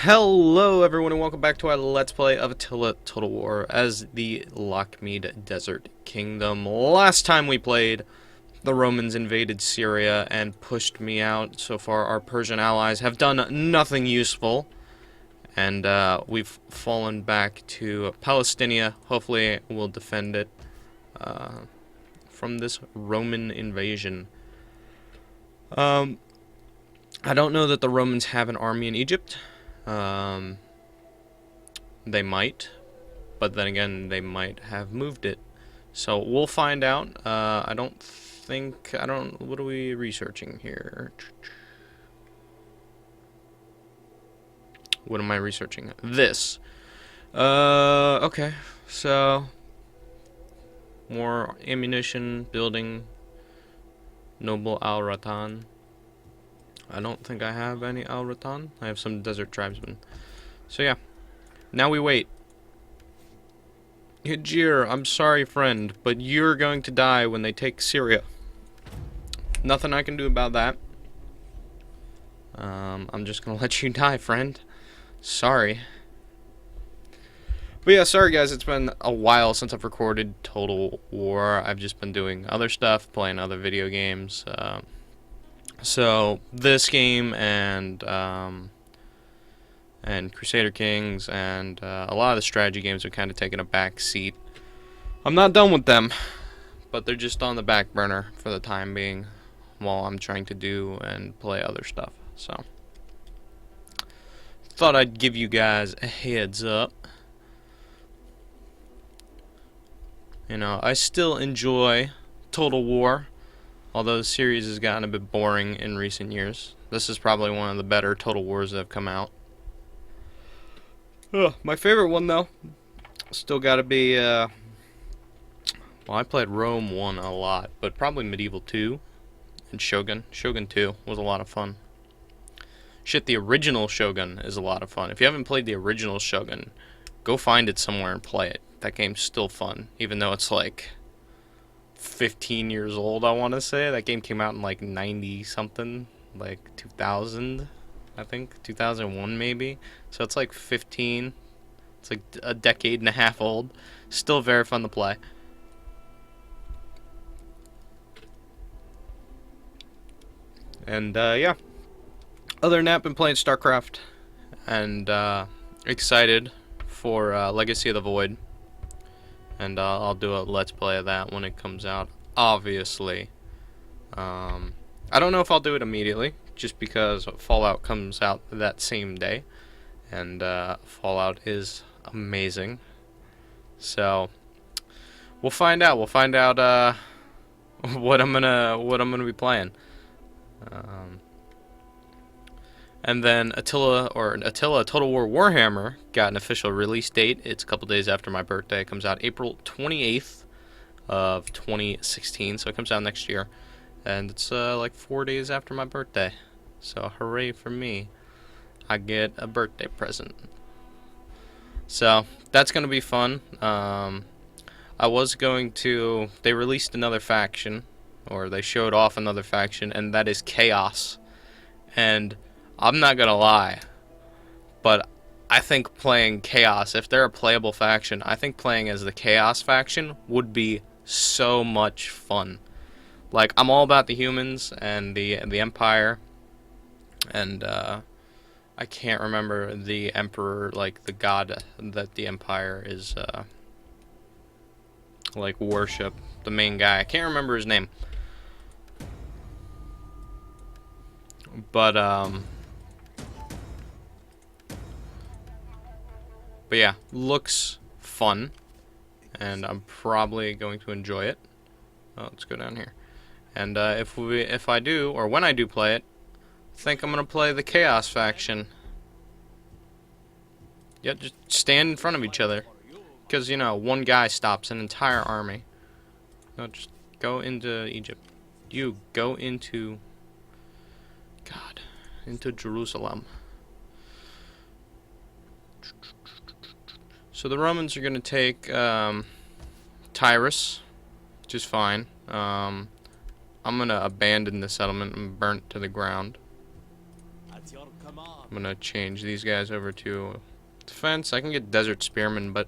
Hello everyone and welcome back to our Let's Play of Attila Total War as the Lakhmid Desert Kingdom. Last time we played, the Romans invaded Syria and pushed me out. So far our Persian allies have done nothing useful. And we've fallen back to Palestine. Hopefully we'll defend it from this Roman invasion. I don't know that the Romans have an army in Egypt. They might, but then again, they might have moved it. So we'll find out. What are we researching here? What am I researching? This. Okay. So, more ammunition, building, Noble Al-Ratan. I don't think I have any Al-Ratan. I have some desert tribesmen. So yeah. Now we wait. Hijir, I'm sorry, friend, but you're going to die when they take Syria. Nothing I can do about that. I'm just gonna let you die, friend. Sorry. But yeah, sorry guys, it's been a while since I've recorded Total War. I've just been doing other stuff, playing other video games. So this game and Crusader Kings and a lot of the strategy games are kind of taking a back seat. I'm not done with them, but they're just on the back burner for the time being while I'm trying to do and play other stuff. So thought I'd give you guys a heads up. You know, I still enjoy Total War, although the series has gotten a bit boring in recent years. This is probably one of the better Total Wars that have come out. My favorite one, though, still gotta be, well, I played Rome 1 a lot, but probably Medieval 2 and Shogun. Shogun 2 was a lot of fun. Shit, the original Shogun is a lot of fun. If you haven't played the original Shogun, go find it somewhere and play it. That game's still fun, even though it's like 15 years old, I want to say. That game came out in like 90-something, like 2000. I think 2001 maybe, so it's like 15. It's like a decade and a half old. Still very fun to play. And yeah, other than that, been playing StarCraft and excited for Legacy of the Void, and I'll do a Let's Play of that when it comes out, obviously. I don't know if I'll do it immediately, just because Fallout comes out that same day, and Fallout is amazing. So we'll find out. We'll find out what I'm gonna be playing. And then Attila Total War Warhammer got an official release date. It's a couple days after my birthday. It comes out April 28th of 2016, so it comes out next year. And it's like 4 days after my birthday. So hooray for me. I get a birthday present. So that's going to be fun. I was going to... They released another faction. Or they showed off another faction. And that is Chaos. And I'm not going to lie. But I think playing Chaos, if they're a playable faction, I think playing as the Chaos faction would be so much fun. Like, I'm all about the humans and the Empire, and I can't remember the Emperor, like the god that the Empire is like worship, the main guy. I can't remember his name, but yeah, looks fun, and I'm probably going to enjoy it. Oh, let's go down here. And if I do, or when I do play it, I think I'm gonna play the Chaos faction. Yeah, just stand in front of each other, because you know one guy stops an entire army. No, just go into Egypt. You go into into Jerusalem. So the Romans are gonna take Tyrus, which is fine. I'm gonna abandon the settlement and burn it to the ground. I'm gonna change these guys over to defense. I can get desert spearmen, but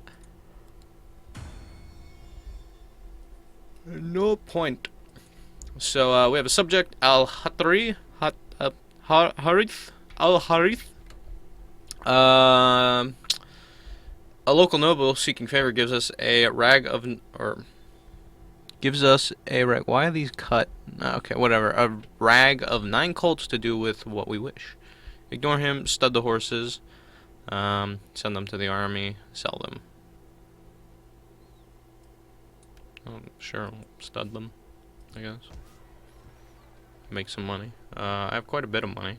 no point. So we have a subject, Al-Hatri, Harith, Al-Harith. A local noble seeking favor gives us a rag of, gives us a rag. Why are these cut? Okay, whatever. A rag of 9 colts to do with what we wish. Ignore him. Stud the horses. Send them to the army. Sell them. Oh, sure, I'll stud them, I guess. Make some money. I have quite a bit of money.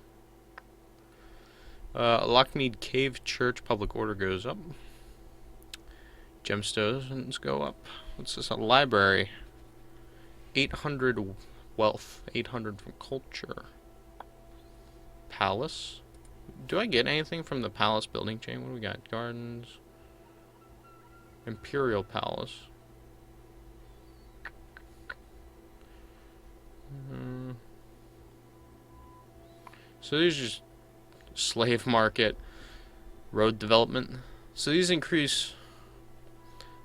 Lakhmid Cave Church public order goes up. Gemstones go up. What's this? A library. 800 wealth. 800 from culture. Palace. Do I get anything from the palace building chain? What do we got? Gardens. Imperial Palace. So these are just slave market, road development. So these increase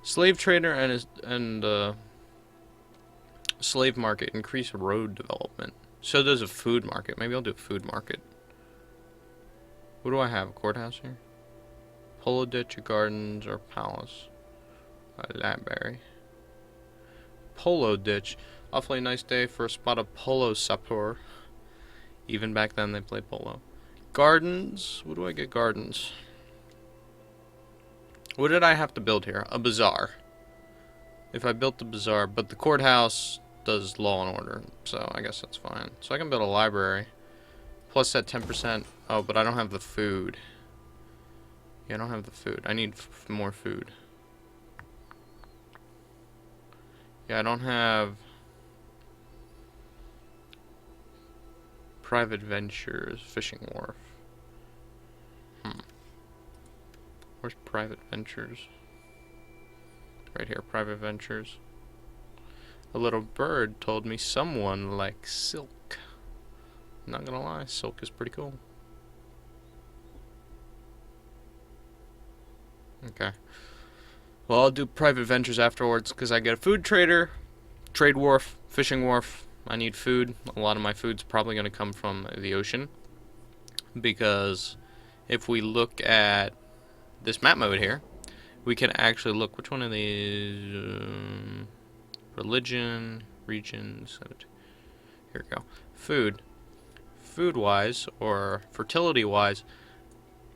slave trader and slave market increase road development. So does a food market. Maybe I'll do a food market. What do I have? A courthouse here? Polo ditch, a gardens, or palace? A library. Polo ditch. Awfully nice day for a spot of polo sapor. Even back then they played polo. Gardens. What do I get? Gardens. What did I have to build here? A bazaar. If I built the bazaar, but the courthouse does law and order, so I guess that's fine. So I can build a library. Plus that 10%. Oh, but I don't have the food. Yeah, I don't have the food. I need more food. Yeah, I don't have private ventures, fishing wharf. Where's private ventures? Right here, private ventures. A little bird told me someone likes silk. Not gonna lie, silk is pretty cool. Okay. Well, I'll do private ventures afterwards because I get a food trader, trade wharf, fishing wharf. I need food. A lot of my food's probably going to come from the ocean because if we look at this map mode here, we can actually look which one of these religion, regions. Here we go. Food. Food-wise or fertility-wise,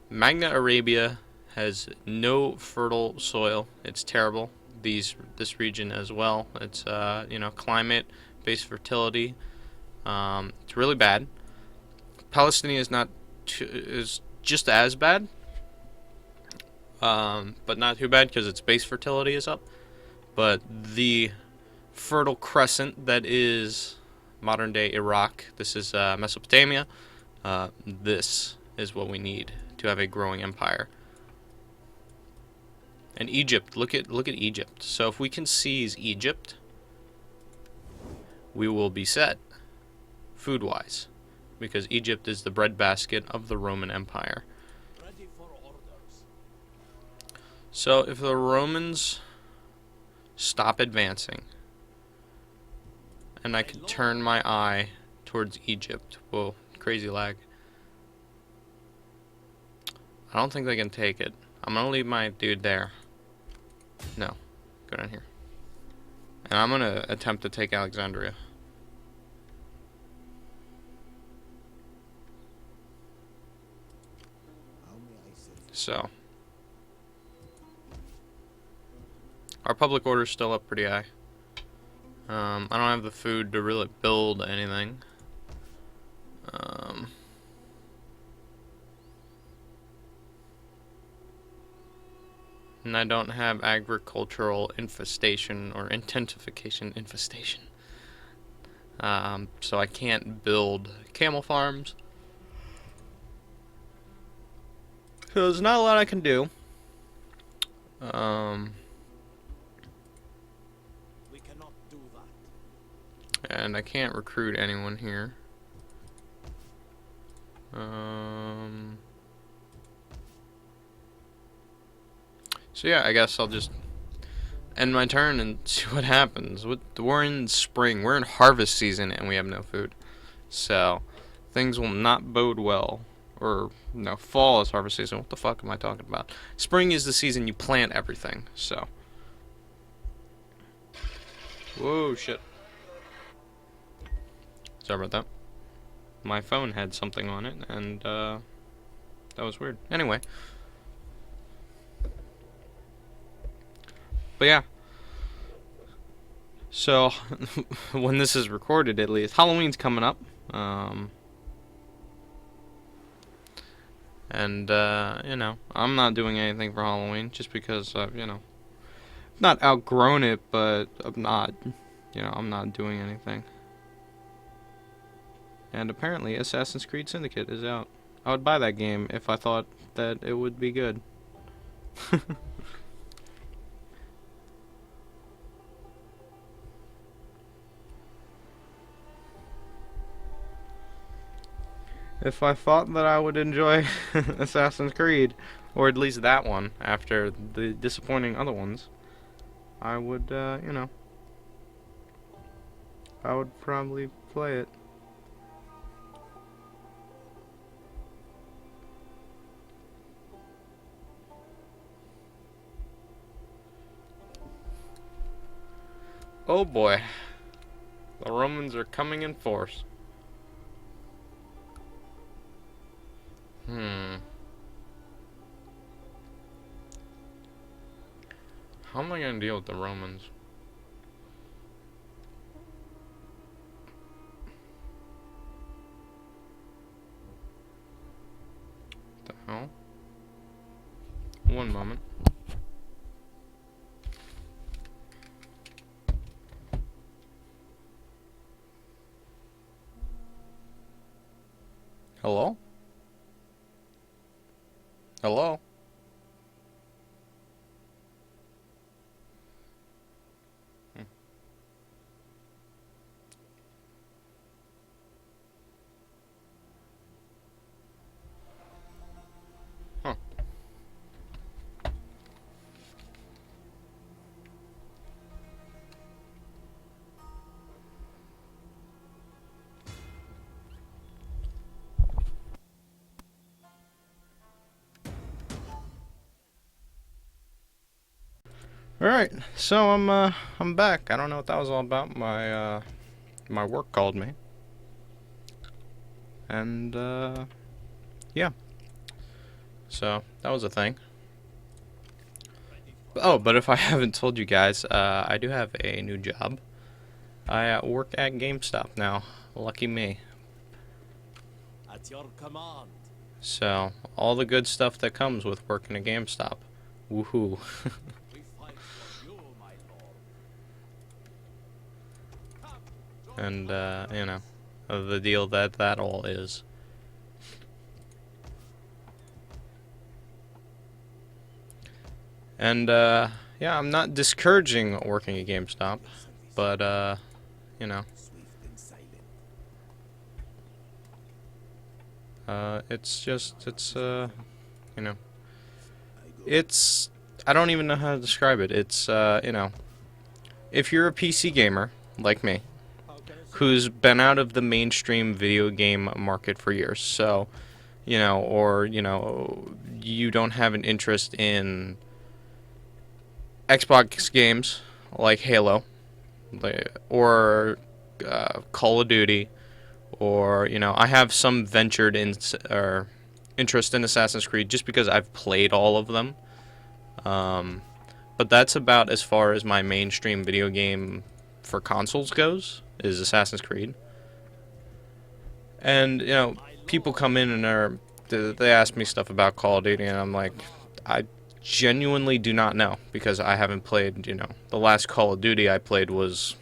Magna Arabia has no fertile soil. It's terrible. This region as well. It's climate-based fertility. It's really bad. Palestinian is just as bad, but not too bad because its base fertility is up. But the fertile crescent that is modern-day Iraq, this is Mesopotamia. This is what we need to have a growing empire. And Egypt, look at Egypt. So if we can seize Egypt, we will be set food-wise, because Egypt is the breadbasket of the Roman Empire. Ready for orders. So if the Romans stop advancing, and I could turn my eye towards Egypt. Whoa, crazy lag. I don't think they can take it. I'm gonna leave my dude there. No, go down here. And I'm gonna attempt to take Alexandria. So, our public order's still up pretty high. I don't have the food to really build anything. And I don't have agricultural infestation or intensification infestation. So I can't build camel farms. So there's not a lot I can do. We cannot do that. And I can't recruit anyone here. So yeah, I guess I'll just end my turn and see what happens. We're in spring. We're in harvest season and we have no food. So things will not bode well. Or no, fall is harvest season. What the fuck am I talking about? Spring is the season you plant everything. So. Whoa, shit. Sorry about that. My phone had something on it, and that was weird. Anyway. But yeah. So, when this is recorded, at least, Halloween's coming up. And, you know, I'm not doing anything for Halloween just because, you know, not outgrown it, but I'm not, you know, I'm not doing anything. And apparently, Assassin's Creed Syndicate is out. I would buy that game if I thought that it would be good. If I thought that I would enjoy Assassin's Creed, or at least that one, after the disappointing other ones, I would, you know, I would probably play it. Oh boy. The Romans are coming in force. How am I gonna deal with the Romans? What the hell? One moment. Hello? Hello? Huh. Alright, so I'm back. I don't know what that was all about. My work called me. And yeah. So that was a thing. Oh, but if I haven't told you guys, I do have a new job. I work at GameStop now. Lucky me. At your command. So all the good stuff that comes with working at GameStop. Woohoo. We fight for you, my lord. Come, And you know, the deal that all is. And yeah, I'm not discouraging working at GameStop, but you know, it's you know, it's, I don't even know how to describe it. It's you know, if you're a PC gamer like me, who's been out of the mainstream video game market for years, so you know, or you know, you don't have an interest in Xbox games like Halo, or Call of Duty, or you know, I have some ventured in or interest in Assassin's Creed just because I've played all of them. But that's about as far as my mainstream video game for consoles goes, is Assassin's Creed. And you know, people come in and they ask me stuff about Call of Duty, and I'm like, I genuinely do not know, because I haven't played, you know, the last Call of Duty I played was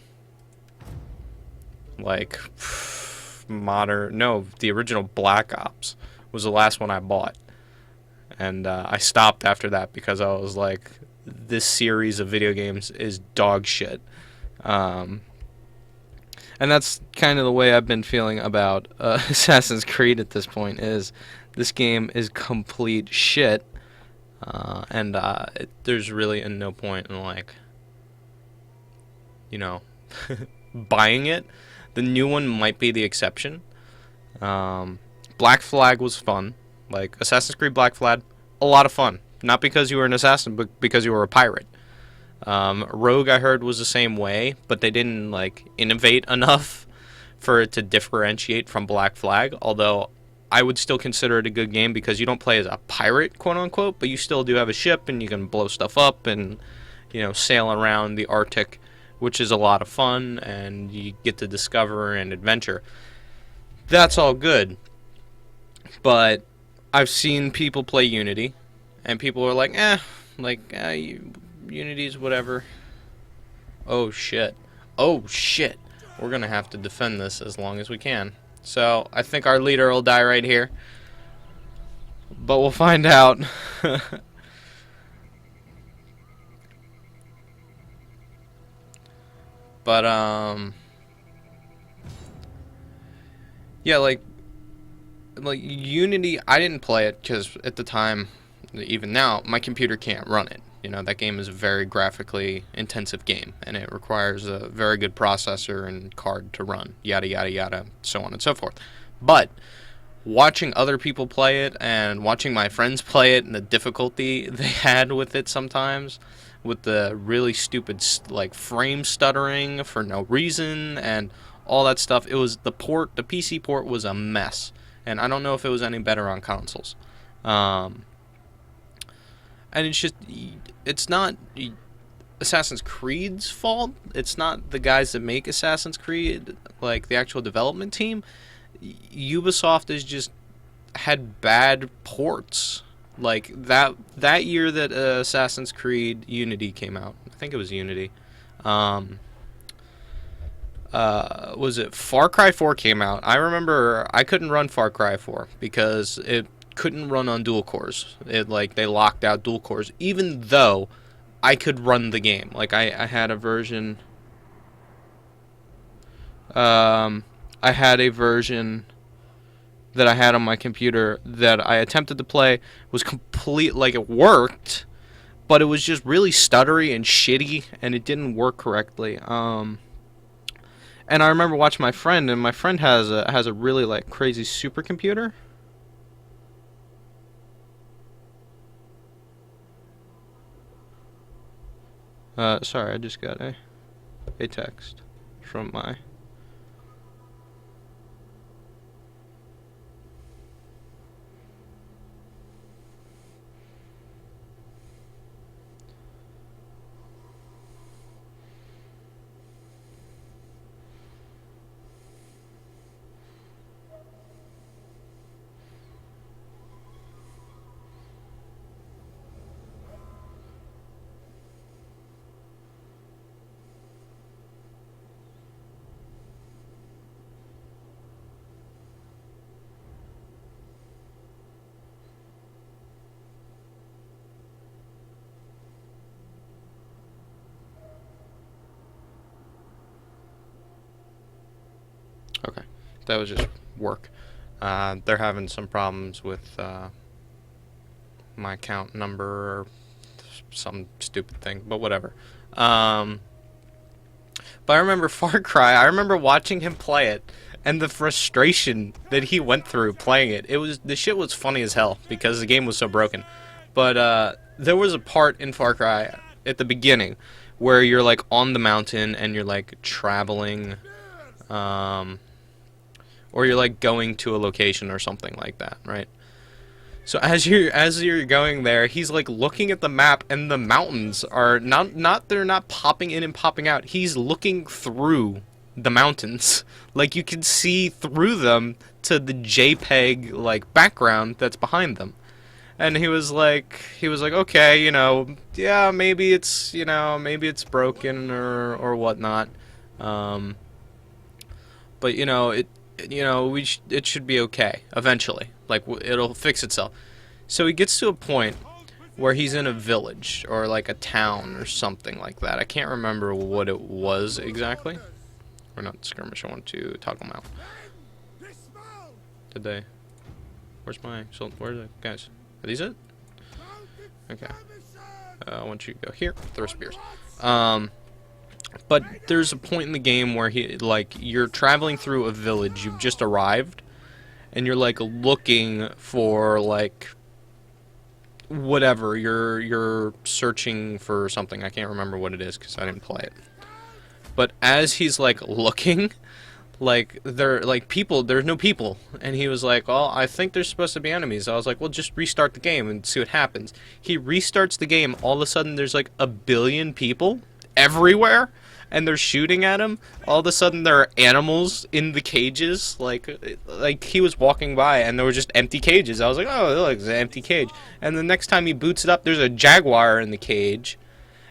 like the original Black Ops was the last one I bought, and I stopped after that because I was like, this series of video games is dog shit. And And that's kind of the way I've been feeling about Assassin's Creed at this point. Is this game is complete shit, and there's really no point in like, you know, buying it. The new one might be the exception. Black Flag was fun. Like Assassin's Creed Black Flag, a lot of fun. Not because you were an assassin, but because you were a pirate. Rogue, I heard, was the same way, but they didn't like innovate enough for it to differentiate from Black Flag. Although I would still consider it a good game because you don't play as a pirate, quote unquote, but you still do have a ship and you can blow stuff up and, you know, sail around the Arctic, which is a lot of fun, and you get to discover and adventure. That's all good. But I've seen people play Unity, and people are like, Unity's whatever. Oh shit. Oh shit. We're gonna have to defend this as long as we can. So I think our leader will die right here. But we'll find out. But yeah, like Unity, I didn't play it because at the time, even now, my computer can't run it. You know, that game is a very graphically intensive game, and it requires a very good processor and card to run, yada, yada, yada, so on and so forth. But watching other people play it and watching my friends play it and the difficulty they had with it sometimes, with the really stupid, like, frame stuttering for no reason and all that stuff, it was the PC port was a mess. And I don't know if it was any better on consoles. And it's not Assassin's Creed's fault. It's not the guys that make Assassin's Creed, like the actual development team. Ubisoft has just had bad ports. Like that year that Assassin's Creed Unity came out. I think it was Unity. Was it Far Cry 4 came out? I remember I couldn't run Far Cry 4 because it couldn't run on dual cores. They locked out dual cores, even though I could run the game. Like I had a version. I had a version that I had on my computer that I attempted to play, was complete, like it worked, but it was just really stuttery and shitty, and it didn't work correctly. And I remember watching my friend, and my friend has a really like crazy supercomputer. Sorry, I just got a text from my. Okay, that was just work. They're having some problems with my account number or some stupid thing, but whatever. But I remember Far Cry. I remember watching him play it, and the frustration that he went through playing it. The shit was funny as hell because the game was so broken. But there was a part in Far Cry at the beginning where you're like on the mountain and you're like traveling. Or you're like going to a location or something like that, right? So as you're going there, he's like looking at the map, and the mountains are they're not popping in and popping out. He's looking through the mountains, like you can see through them to the JPEG like background that's behind them. And he was like, okay, yeah, maybe it's broken or whatnot. But it should be okay eventually. Like it'll fix itself. So he gets to a point where he's in a village or like a town or something like that. I can't remember what it was exactly. Or not skirmish, I want to toggle mount. Did they? Where's my... So, where are the guys? Are these it? Okay. I want you to go here. Throw spears. But there's a point in the game where you're traveling through a village. You've just arrived, and you're like looking for like whatever. You're searching for something. I can't remember what it is because I didn't play it. But as he's like looking, like there's no people, and he was like, "Well, I think there's supposed to be enemies." I was like, "Well, just restart the game and see what happens." He restarts the game. All of a sudden, there's like 1 billion people everywhere, and they're shooting at him. All of a sudden, there are animals in the cages. Like he was walking by, and there were just empty cages. I was like, "Oh, look, it's an empty cage." And the next time he boots it up, there's a jaguar in the cage.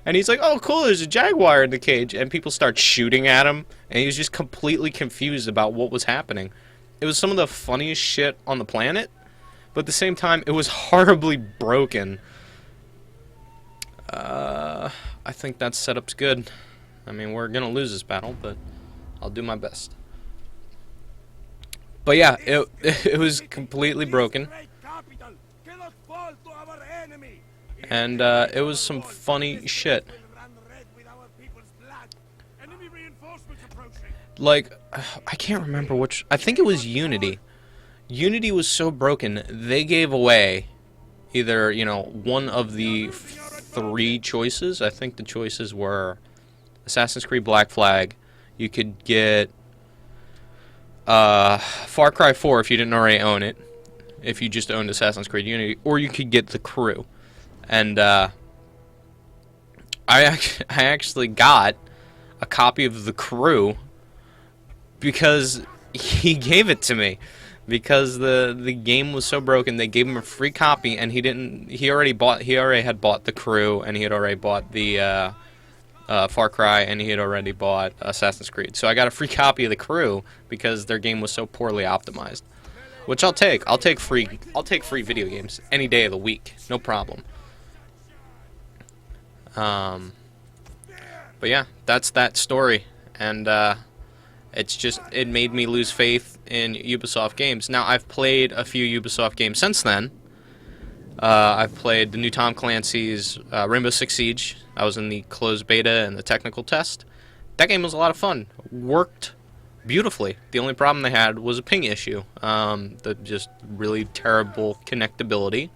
And he's like, "Oh, cool, there's a jaguar in the cage." And people start shooting at him. And he was just completely confused about what was happening. It was some of the funniest shit on the planet. But at the same time, it was horribly broken. I think that setup's good. I mean, we're going to lose this battle, but I'll do my best. But yeah, it was completely broken. And it was some funny shit. Like, I can't remember which... I think it was Unity. Unity was so broken, they gave away either, you know, one of the 3 choices. I think the choices were Assassin's Creed Black Flag. You could get Far Cry 4 if you didn't already own it, if you just owned Assassin's Creed Unity, or you could get The Crew. And I actually got a copy of The Crew because he gave it to me. Because the game was so broken, they gave him a free copy, and he already had bought The Crew, and he had already bought the Far Cry, and he had already bought Assassin's Creed. So I got a free copy of The Crew because their game was so poorly optimized. Which I'll take. I'll take free video games any day of the week. No problem. But yeah, that's that story, and it made me lose faith in Ubisoft games. Now, I've played a few Ubisoft games since then. I've played the new Tom Clancy's Rainbow Six Siege. I was in the closed beta and the technical test. That game was a lot of fun. Worked beautifully. The only problem they had was a ping issue. The just really terrible connectability.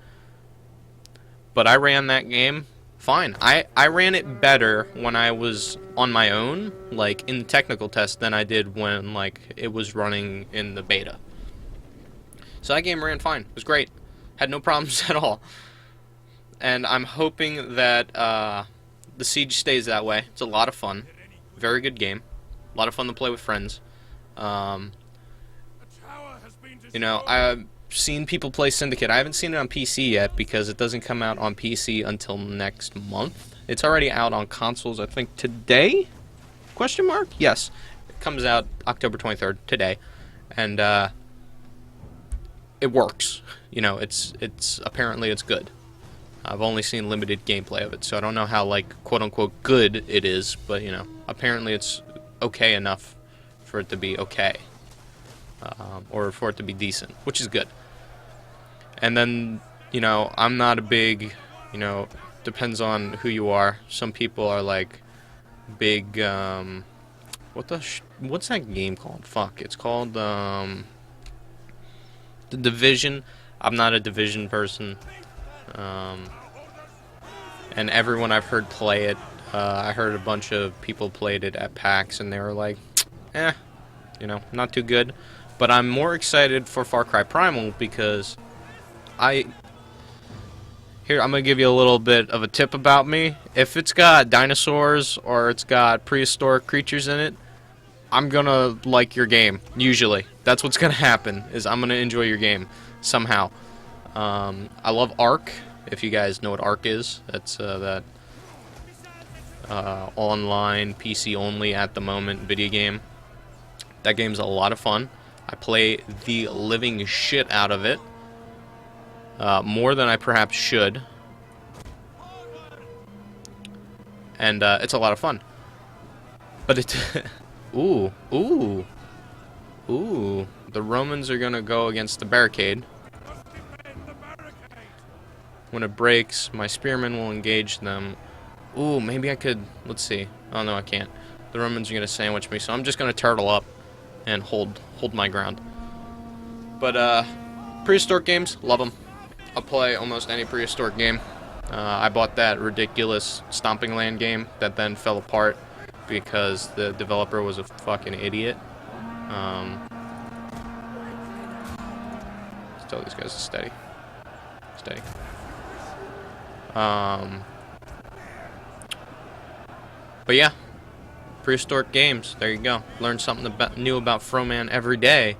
But I ran that game fine. I ran it better when I was on my own, like in the technical test, than I did when like it was running in the beta. So that game ran fine. It was great. Had no problems at all. And I'm hoping that the Siege stays that way. It's a lot of fun. Very good game. A lot of fun to play with friends. You know, I've seen people play Syndicate. I haven't seen it on PC yet because it doesn't come out on PC until next month. It's already out on consoles, I think, today? Question mark? Yes. It comes out October 23rd, today. And it works. You know, it's apparently it's good. I've only seen limited gameplay of it, so I don't know how, like, quote-unquote good it is, but, you know, apparently it's okay enough for it to be okay. Or for it to be decent, which is good. And then, you know, I'm not a big, you know, depends on who you are. Some people are, like, big, what's that game called? Fuck, it's called, The Division. I'm not a Division person. And everyone I've heard play it, I heard a bunch of people played it at PAX, and they were like, you know, not too good. But I'm more excited for Far Cry Primal because I'm going to give you a little bit of a tip about me. If it's got dinosaurs or it's got prehistoric creatures in it, I'm going to like your game, usually. That's what's going to happen, is I'm going to enjoy your game somehow. I love Ark, if you guys know what Ark is. That's that online, PC only at the moment video game. That game's a lot of fun. I play the living shit out of it. More than I perhaps should. And it's a lot of fun. But Ooh, ooh, ooh. The Romans are gonna go against the barricade. When it breaks, my spearmen will engage them. Ooh, maybe I could. Let's see. Oh no, I can't. The Romans are gonna sandwich me, so I'm just gonna turtle up and hold my ground. But prehistoric games, love them. I'll play almost any prehistoric game. I bought that ridiculous Stomping Land game that then fell apart because the developer was a fucking idiot. Let's tell these guys to steady. Steady. But yeah, prehistoric games. There you go. Learn something new about Froman every day.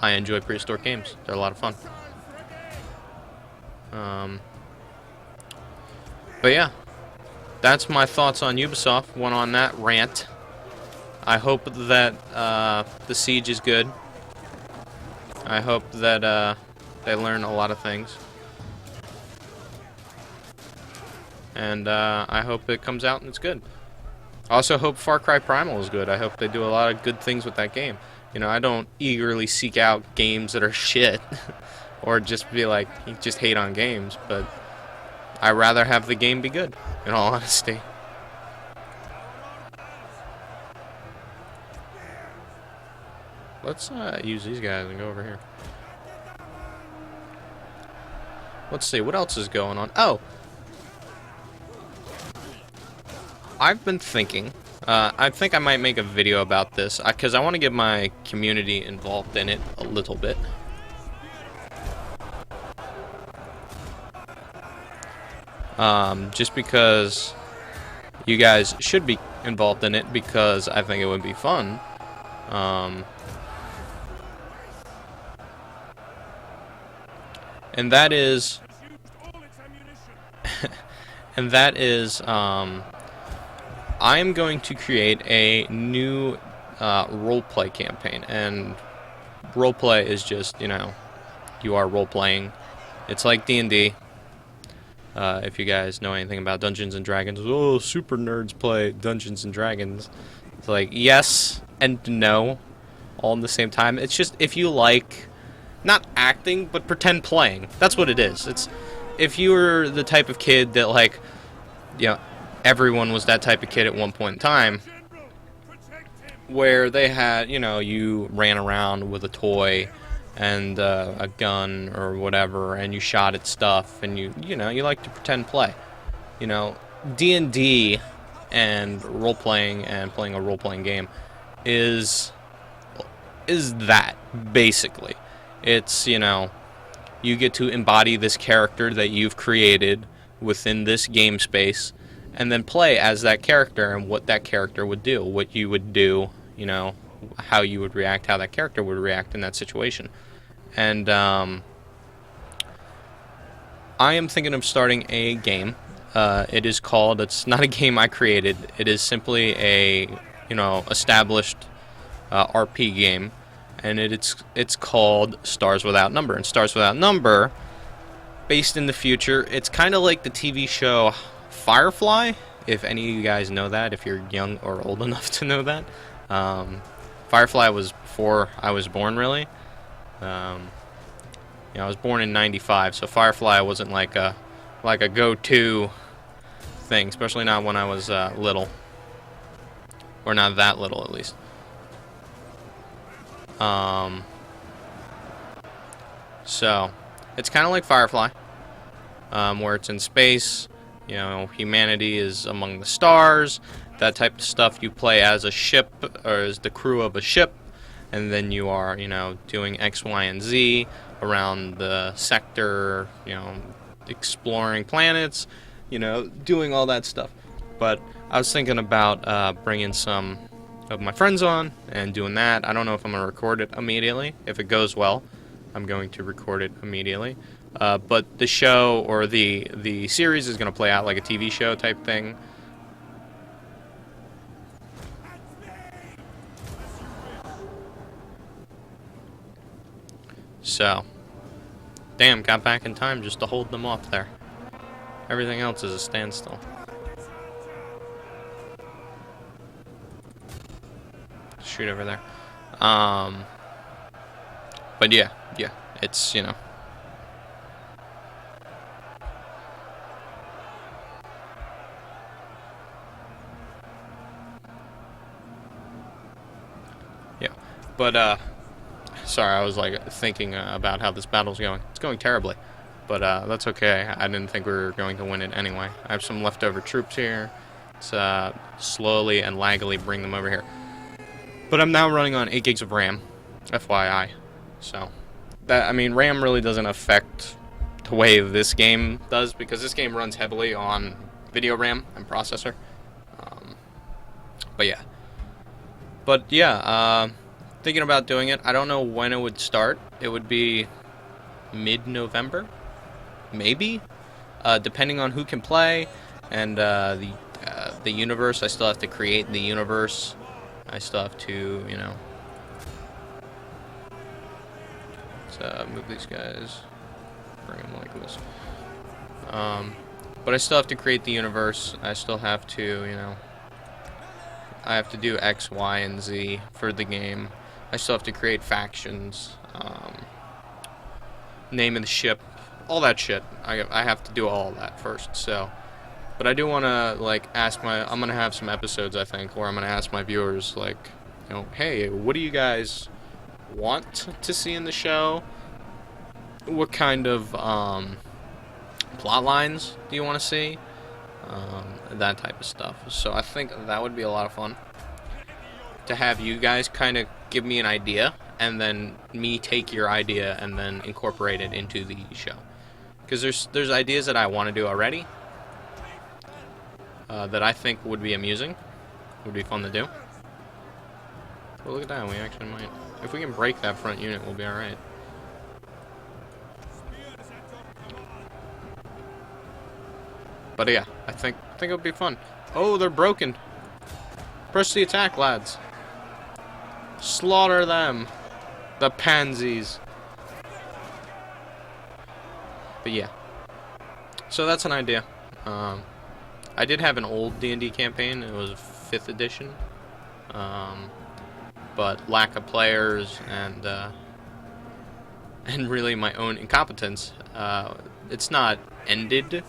I enjoy prehistoric games. They're a lot of fun. But yeah, that's my thoughts on Ubisoft. Went on that rant. I hope that the Siege is good. I hope that they learn a lot of things. And I hope it comes out and it's good. I also hope Far Cry Primal is good. I hope they do a lot of good things with that game. You know, I don't eagerly seek out games that are shit. Or just be like, just hate on games. But I'd rather have the game be good, in all honesty. Let's use these guys and go over here. Let's see, what else is going on? Oh! I've been thinking, I think I might make a video about this, because I want to get my community involved in it a little bit. Just because you guys should be involved in it, because I think it would be fun. And that is... and that is, I am going to create a new roleplay campaign, and roleplay is just, you know, you are role-playing. It's like D&D. If you guys know anything about Dungeons and Dragons, oh, super nerds play Dungeons and Dragons. It's like, yes and no, all in the same time. It's just, if you like, not acting, but pretend playing. That's what it is. It's, if you were the type of kid that, like, you know, everyone was that type of kid at one point in time, where they had, you know, you ran around with a toy and a gun or whatever, and you shot at stuff, and you know, you like to pretend play. You know, D&D and role-playing and playing a role-playing game is that, basically. It's, you know, you get to embody this character that you've created within this game space, and then play as that character and what that character would do, what you would do, you know, how you would react, how that character would react in that situation. And I am thinking of starting a game. It is called, it's not a game I created, it is simply a, you know, established RP game, and it's called Stars Without Number. And Stars Without Number, based in the future, it's kind of like the TV show Firefly, if any of you guys know that, if you're young or old enough to know that. Firefly was before I was born, really. You know, I was born in '95, so Firefly wasn't like a go-to thing, especially not when I was little, or not that little, at least. So it's kind of like Firefly, where it's in space. You know, humanity is among the stars, that type of stuff. You play as a ship, or as the crew of a ship, and then you are, you know, doing X, Y, and Z around the sector, you know, exploring planets, you know, doing all that stuff. But I was thinking about bringing some of my friends on and doing that. I don't know if I'm going to record it immediately. If it goes well, I'm going to record it immediately. But the show, or the series, is going to play out like a TV show type thing. So, damn, got back in time just to hold them off there. Everything else is a standstill. Shoot. retreat over there. But yeah, it's, you know. Yeah, but, sorry, I was, like, thinking about how this battle's going. It's going terribly, but, that's okay. I didn't think we were going to win it anyway. I have some leftover troops here. Let's, slowly and laggily bring them over here. But I'm now running on 8 gigs of RAM, FYI. So, that, I mean, RAM really doesn't affect the way this game does, because this game runs heavily on video RAM and processor. But yeah. But yeah, thinking about doing it. I don't know when it would start. It would be mid-November, maybe, depending on who can play, and the universe. I still have to create the universe. I still have to, you know. Let's move these guys. Bring them like this. But I still have to create the universe. I still have to, you know. I have to do X, Y, and Z for the game. I still have to create factions. Name of the ship. All that shit. I have to do all that first, so. But I do want to, like, I'm going to have some episodes, I think, where I'm going to ask my viewers, like, you know, hey, what do you guys want to see in the show? What kind of, plot lines do you want to see? That type of stuff. So I think that would be a lot of fun. To have you guys kind of give me an idea, and then me take your idea and then incorporate it into the show. Because there's ideas that I want to do already, that I think would be amusing, would be fun to do. But look at that, we actually might. If we can break that front unit, we'll be alright. But yeah, I think it would be fun. Oh, they're broken. Press the attack, lads. Slaughter them. The pansies. But yeah. So that's an idea. I did have an old D&D campaign. It was 5th edition. But lack of players and really my own incompetence, it's not ended,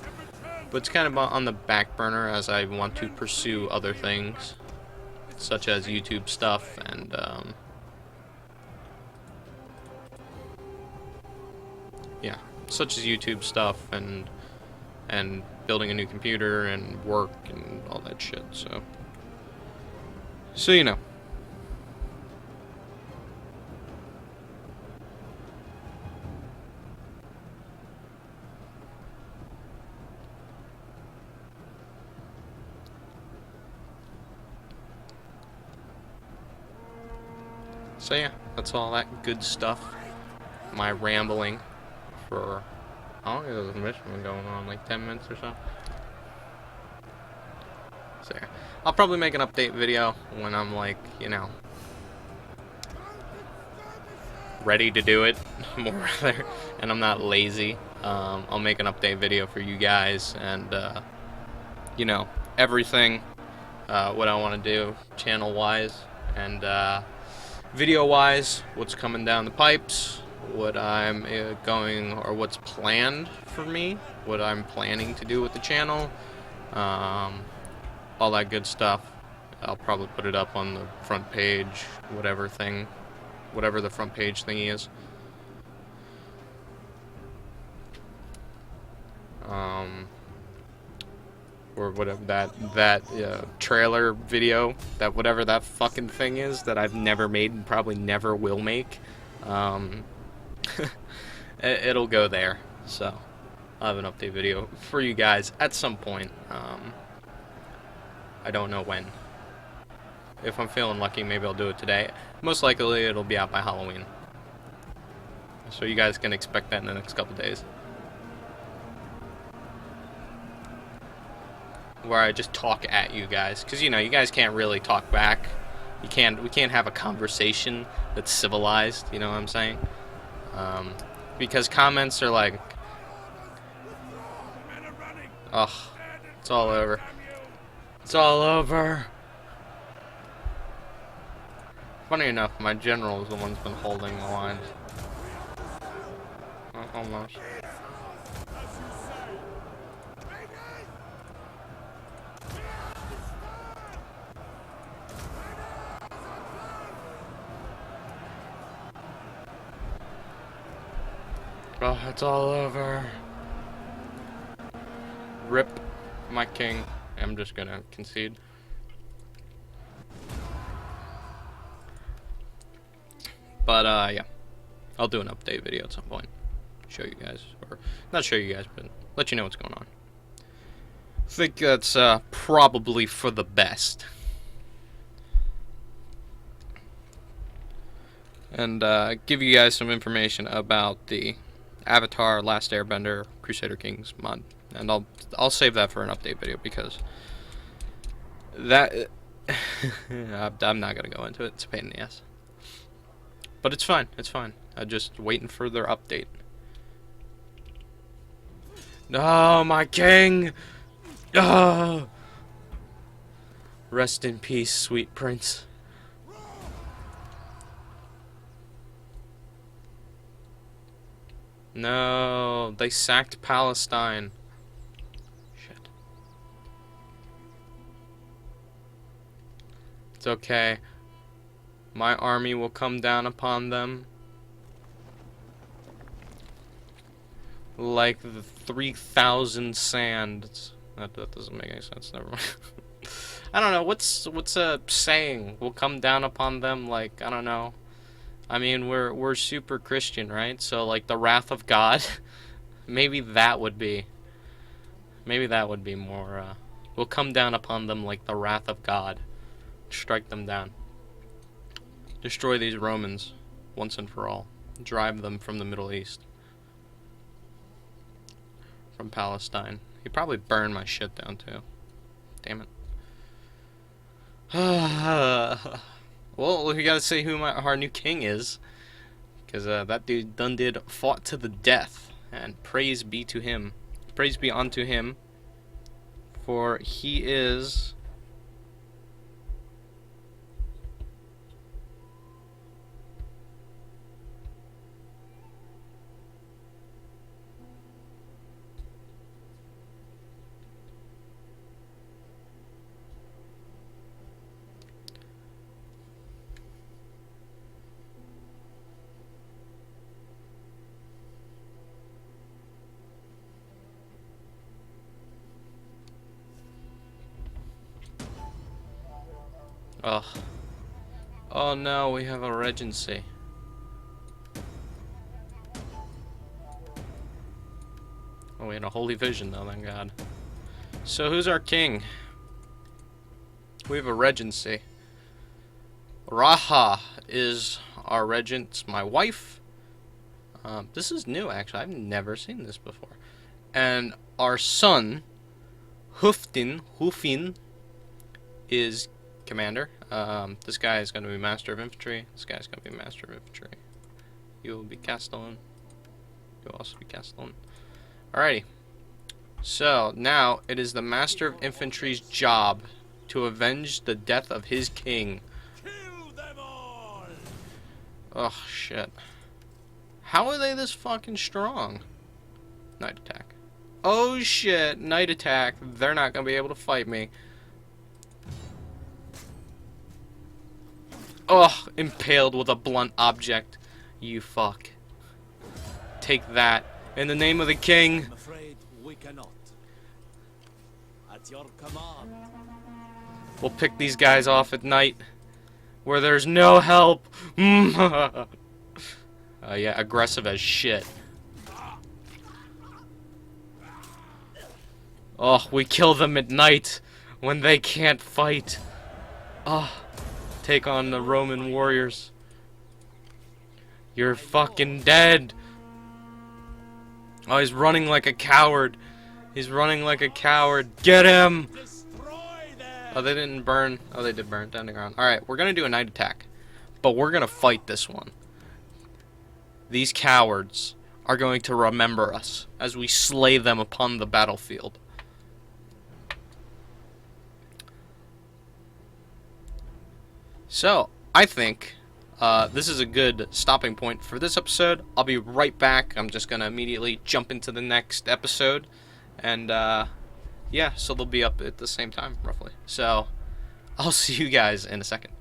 but it's kind of on the back burner as I want to pursue other things, such as YouTube stuff and yeah, such as YouTube stuff and building a new computer and work and all that shit. So you know. So yeah, that's all that good stuff. My rambling for, how long has this mission been going on? Like 10 minutes or so? So yeah, I'll probably make an update video when I'm like, you know, ready to do it more rather, and I'm not lazy. I'll make an update video for you guys and, you know, everything, what I want to do channel-wise and, video-wise, what's coming down the pipes, what I'm going, or what's planned for me, what I'm planning to do with the channel, all that good stuff. I'll probably put it up on the front page, whatever the front page thingy is. Or whatever that trailer video, that whatever that fucking thing is that I've never made and probably never will make, it'll go there. So I'll have an update video for you guys at some point. I don't know when. If I'm feeling lucky, maybe I'll do it today. Most likely it'll be out by Halloween, so you guys can expect that in the next couple days. Where I just talk at you guys, because you know you guys can't really talk back. We can't have a conversation that's civilized. You know what I'm saying? Because comments are like, oh, it's all over. It's all over. Funny enough, my general is the one's been holding the lines. Almost. Oh, it's all over. Rip my king. I'm just gonna concede. But, yeah. I'll do an update video at some point. Show you guys. Or, not show you guys, but let you know what's going on. I think that's, probably for the best. And, give you guys some information about the Avatar Last Airbender Crusader Kings mod. And I'll save that for an update video because that... I'm not gonna go into it. It's a pain in the ass. But it's fine. It's fine. I'm just waiting for their update. No, my king! Oh! Rest in peace, sweet prince. No, they sacked Palestine. Shit. It's okay. My army will come down upon them like the 3,000 sands. That doesn't make any sense. Never mind. I don't know. What's a saying? We'll come down upon them like, I don't know. I mean, we're super Christian, right? So like the wrath of God. Maybe that would be more. We'll come down upon them like the wrath of God. Strike them down. Destroy these Romans once and for all. Drive them from the Middle East. From Palestine. He probably burned my shit down too. Damn it. Well, we gotta say who our new king is. Because that dude done fought to the death. And praise be to him. Praise be unto him. For he is... Ugh. Oh no, we have a regency. Oh, we had a holy vision though, thank God. So who's our king? We have a regency. Raha is our regent. It's my wife. This is new actually. I've never seen this before. And our son, Hufin, is commander. This guy is going to be master of infantry. This guy's going to be master of infantry. You will be Castellan. You'll also be Castellan. Alrighty. So, now, it is the master of infantry's job to avenge the death of his king. Kill them all! Oh, shit. How are they this fucking strong? Night attack. Oh, shit. Night attack. They're not going to be able to fight me. Ugh, impaled with a blunt object. You fuck. Take that. In the name of the king. I'm afraid we cannot. At your command. We'll pick these guys off at night. Where there's no help. Yeah, aggressive as shit. Oh, we kill them at night. When they can't fight. Oh. Take on the Roman warriors. You're fucking dead. Oh, he's running like a coward. He's running like a coward. Get him! Oh, they didn't burn. Oh, they did burn down the ground. Alright, we're gonna do a night attack. But we're gonna fight this one. These cowards are going to remember us as we slay them upon the battlefield. So, I think this is a good stopping point for this episode. I'll be right back. I'm just going to immediately jump into the next episode. And, yeah, so they'll be up at the same time, roughly. So, I'll see you guys in a second.